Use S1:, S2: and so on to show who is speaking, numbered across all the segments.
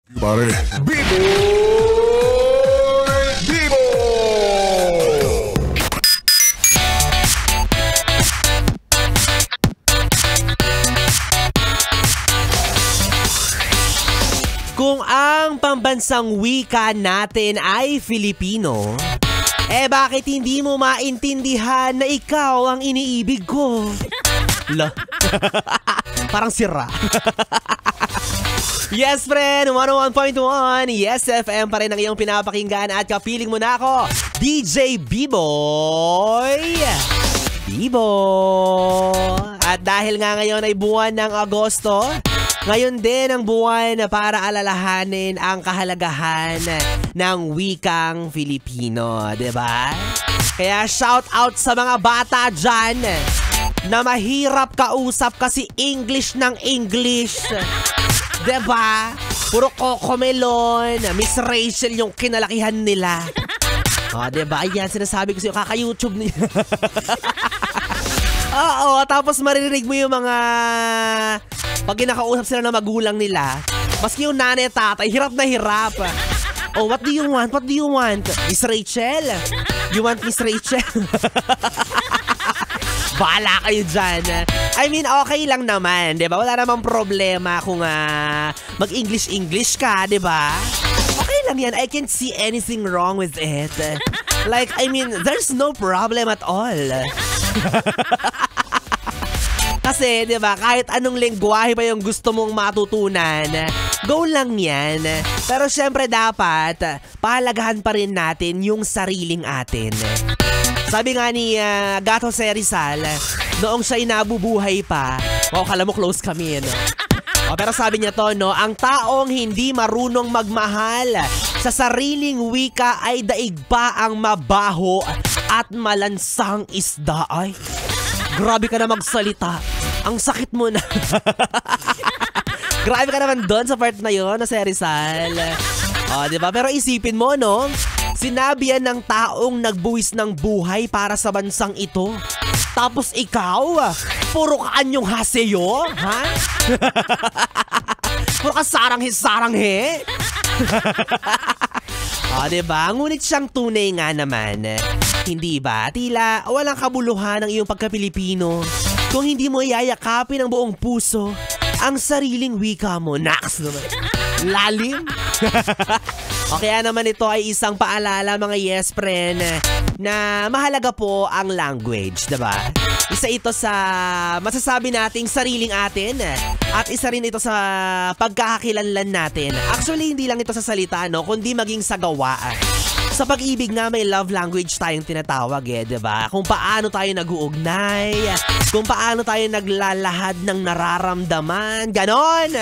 S1: Pare, Bibo! Bibo!
S2: Kung ang pambansang wika natin ay Filipino, bakit hindi mo maintindihan na ikaw ang iniibig ko? La. Parang sira. Yes, friend! 101.1 Yes FM pa rin ang iyong pinapakinggan at kapiling mo na ako, DJ Biboy! Bibo! At dahil nga ngayon ay buwan ng Agosto, ngayon din ang buwan para alalahanin ang kahalagahan ng wikang Filipino, diba? Kaya shout out sa mga bata dyan na mahirap kausap kasi English ng English. Diba? Puro Cocomelon, Miss Rachel yung kinalakihan nila. Diba? Ayan, sinasabi ko sa'yo, kaka-YouTube niya. Oo, tapos maririnig mo yung mga pag kinakausap sila ng magulang nila, maski yung nanay at tatay, hirap na hirap. Oh, what do you want? What do you want? Miss Rachel? You want Miss Rachel? Bahala kayo dyan. I mean, okay lang naman, di ba? Wala namang problema kung mag-English-English ka, di ba? Okay lang yan. I can't see anything wrong with it. Like, I mean, there's no problem at all. Kasi, di ba, kahit anong lengguwahe pa yung gusto mong matutunan, go lang yan. Pero syempre dapat, pahalagahan pa rin natin yung sariling atin. Sabi nga ni Gato Rizal, noong siya'y nabubuhay pa, kala mo close kami, no? Pero sabi niya to, no, ang taong hindi marunong magmahal sa sariling wika ay daig pa ang mabaho at malansang isda. Ay, grabe ka na magsalita. Ang sakit mo na. Grabe ka naman doon sa part na yun, na si Rizal. Diba? Pero isipin mo, no? Sinabi yan ng taong nagbuwis ng buhay para sa bansang ito. Tapos ikaw, puro ka anyong haseyo, ha? Puro ka saranghe-saranghe. Diba? Ngunit siyang tunay nga naman. Hindi ba? Tila walang kabuluhan ng iyong pagka-Pilipino kung hindi mo iyayakapin ng buong puso ang sariling wika mo. Naks naman. Lalim. O kaya naman ito ay isang paalala mga yes friend na mahalaga po ang language, diba? Isa ito sa masasabi nating sariling atin at isa rin ito sa pagkakakilanlan natin. Actually, hindi lang ito sa salita, no? Kundi maging sa gawa. Sa pag-ibig nga may love language tayong tinatawag diba? Kung paano tayo nag-uugnay, kung paano tayo naglalahad ng nararamdaman, ganon!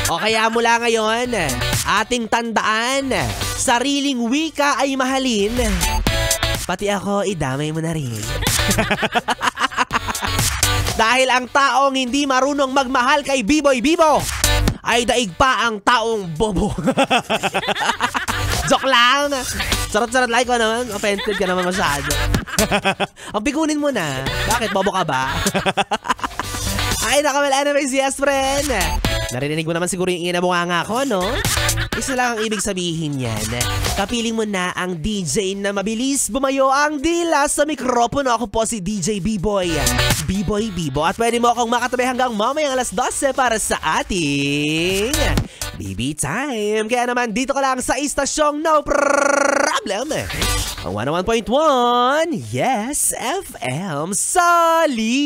S2: O kaya mula ngayon, ating tandaan, sariling wika ay mahalin. Pati ako, idamay mo na rin. Dahil ang taong hindi marunong magmahal kay Biboy Bibo, ay daig pa ang taong bobo. Joke lang. Sarot-sarot like ko naman. Offended ka naman masyado. Ang pikunin mo na. Bakit? Bobo ka ba? Ay, well, anyways, yes, friend. Narinig mo naman siguro yung inabunganga ko, no? Isa lang ang ibig sabihin yan. Kapiling mo na ang DJ na mabilis bumayo ang dila sa mikropono. Ako po si DJ Biboy. Biboy Bibo. At pwede mo akong makatabi hanggang mamayang alas 12 para sa ating BB Time. Kaya naman dito ka lang sa istasyong no problem. Ang 101.1 Yes FM Solid.